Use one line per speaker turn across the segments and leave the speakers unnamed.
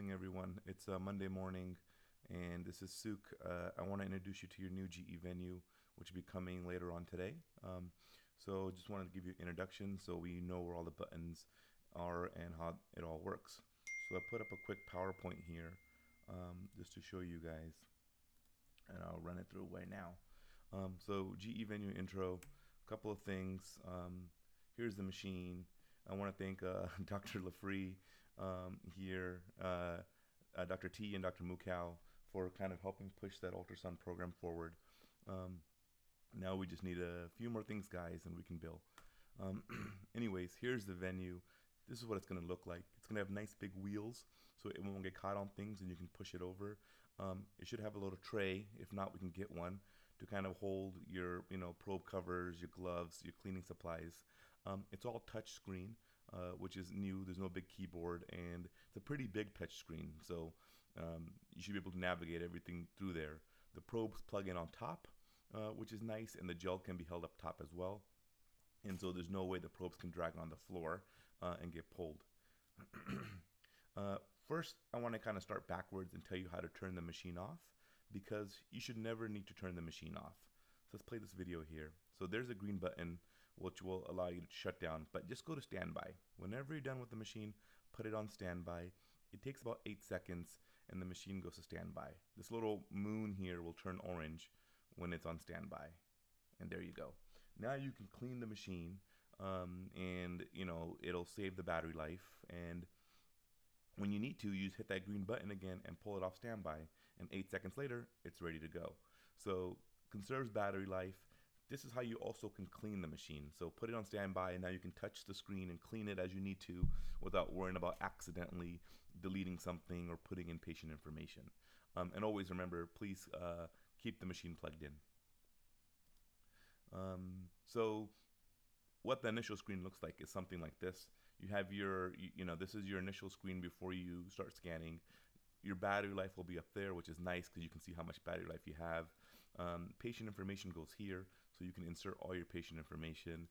morning, everyone. It's Monday morning, and this is Suk. I want to introduce you to your new GE venue, which will be coming later on today. So just wanted to give you an introduction so we know where all the buttons are and how it all works. So I put up a quick PowerPoint here just to show you guys, and I'll run it through right now. So GE venue intro, a couple of things. Here's the machine. I want to thank Dr. Lafree here, Dr. T and Dr. Mukau for kind of helping push that ultrasound program forward. Now we just need a few more things, guys, and we can bill. Anyways, here's the venue. This is what it's going to look like. It's going to have nice big wheels so it won't get caught on things and you can push it over. It should have a little tray. If not, we can get one to kind of hold your probe covers, your gloves, your cleaning supplies. It's all touch screen, which is new. There's no big keyboard, and it's a pretty big touch screen, so you should be able to navigate everything through there. The probes plug in on top, which is nice, and the gel can be held up top as well. And so there's no way the probes can drag on the floor and get pulled. First, I want to kind of start backwards and tell you how to turn the machine off, because you should never need to turn the machine off. So let's play this video here. So there's a green button which will allow you to shut down, but just go to standby. Whenever you're done with the machine, put it on standby. It takes about 8 seconds and the machine goes to standby. This little moon here will turn orange when it's on standby. And there you go. Now you can clean the machine and it'll save the battery life, and when you need to, you just hit that green button again and pull it off standby, and 8 seconds later it's ready to go. So conserves battery life. This is how you also can clean the machine. So put it on standby, and now you can touch the screen and clean it as you need to without worrying about accidentally deleting something or putting in patient information. And always remember, please keep the machine plugged in. So what the initial screen looks like is something like this. You have your, this is your initial screen before you start scanning. Your battery life will be up there, which is nice because you can see how much battery life you have. Patient information goes here, so you can insert all your patient information.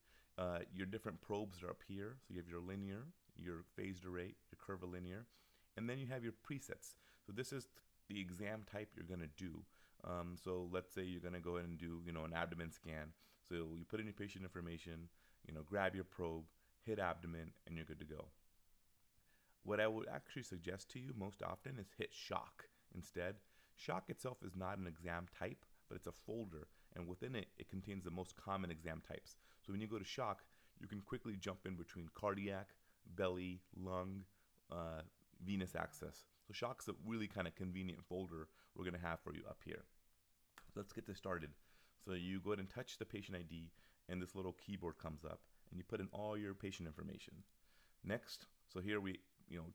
Your different probes are up here. So you have your linear, your phased array, your curvilinear, and then you have your presets. So this is the exam type you're going to do. So let's say you're going to go ahead and do an abdomen scan. So you put in your patient information, grab your probe, hit abdomen, and you're good to go. What I would actually suggest to you most often is hit shock instead. Shock itself is not an exam type, but it's a folder, and within it, it contains the most common exam types. So when you go to shock, you can quickly jump in between cardiac, belly, lung, venous access. So shock's a really kind of convenient folder we're going to have for you up here. Let's get this started. So you go ahead and touch the patient ID, and this little keyboard comes up, and you put in all your patient information. Next, so here we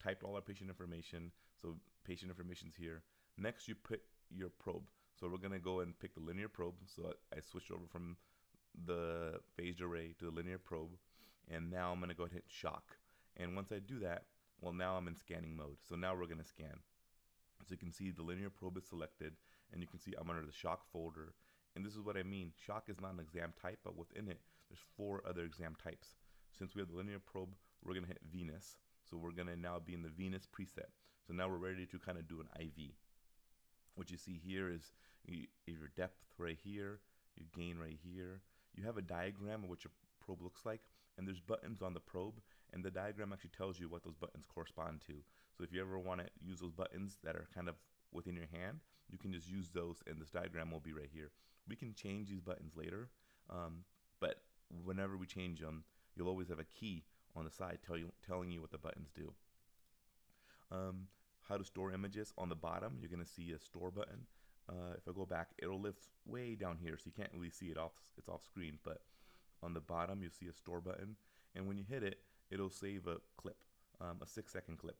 typed all our patient information. So patient information's here. Next, you put your probe. So we're going to go and pick the linear probe. So I switched over from the phased array to the linear probe, and now I'm going to go ahead and hit shock. And once I do that, well, now I'm in scanning mode. So now we're going to scan. So you can see the linear probe is selected, and you can see I'm under the shock folder. And this is what I mean. Shock is not an exam type, but within it, there's 4 other exam types. Since we have the linear probe, we're going to hit venous. So we're going to now be in the venous preset. So now we're ready to kind of do an IV. What you see here is your depth right here, your gain right here. You have a diagram of what your probe looks like, and there's buttons on the probe, and the diagram actually tells you what those buttons correspond to. So if you ever want to use those buttons that are kind of within your hand, you can just use those, and this diagram will be right here. We can change these buttons later, but whenever we change them, you'll always have a key on the side telling you what the buttons do. How to store images. On the bottom, you're going to see a store button. If I go back, it'll live way down here, so you can't really see it it's off screen, but on the bottom, you'll see a store button, and when you hit it, it'll save a clip, a 6-second clip.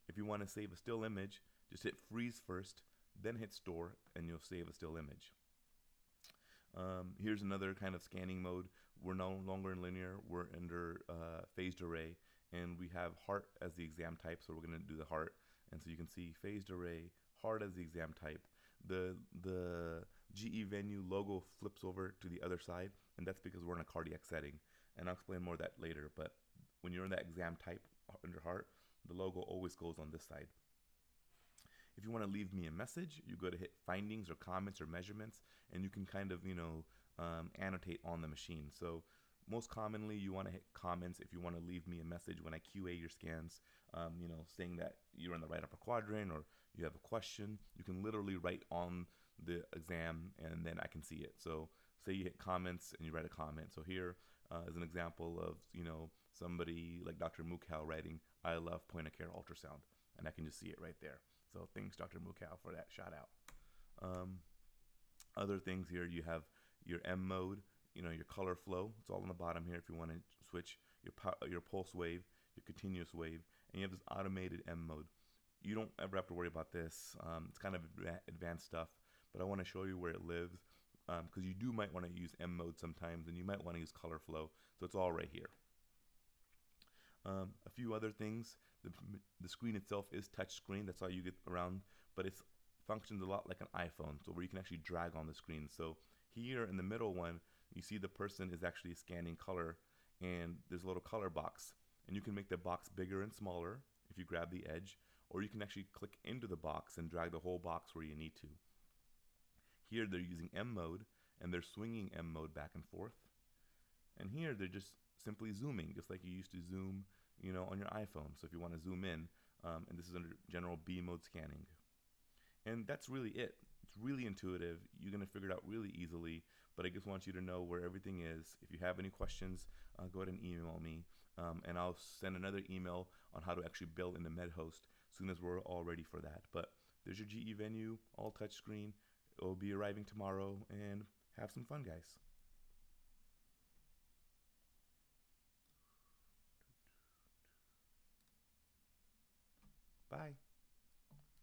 If you want to save a still image, just hit freeze first, then hit store, and you'll save a still image. Here's another kind of scanning mode. We're no longer in linear, we're under phased array, and we have heart as the exam type, so we're going to do the heart. And so you can see phased array, heart as the exam type. The GE venue logo flips over to the other side, and that's because we're in a cardiac setting. And I'll explain more of that later, but when you're in that exam type under heart, the logo always goes on this side. If you want to leave me a message, you go to hit findings or comments or measurements, and you can kind of, annotate on the machine. So most commonly, you want to hit comments if you want to leave me a message when I QA your scans, saying that you're in the right upper quadrant or you have a question. You can literally write on the exam and then I can see it. So say you hit comments and you write a comment. So here is an example of, somebody like Dr. Mukau writing, "I love point of care ultrasound." And I can just see it right there. So thanks, Dr. Mukau, for that shout out. Other things here, you have your M mode, your color flow. It's all on the bottom here if you want to switch your pulse wave, your continuous wave, and you have this automated M mode. You don't ever have to worry about this. It's kind of advanced stuff, but I want to show you where it lives because you might want to use M mode sometimes, and you might want to use color flow. So it's all right here. A few other things. The screen itself is touch screen. That's how you get around, but it functions a lot like an iPhone, so where you can actually drag on the screen. So here in the middle one, you see the person is actually scanning color, and there's a little color box, and you can make the box bigger and smaller if you grab the edge, or you can actually click into the box and drag the whole box where you need to. Here they're using M mode, and they're swinging M mode back and forth. And here they're just simply zooming, just like you used to zoom, on your iPhone. So if you want to zoom in, and this is under general B mode scanning. And that's really it. It's really intuitive. You're going to figure it out really easily, but I just want you to know where everything is. If you have any questions, go ahead and email me, and I'll send another email on how to actually build in the MedHost as soon as we're all ready for that. But there's your GE venue, all touchscreen. It will be arriving tomorrow, and have some fun, guys. Bye.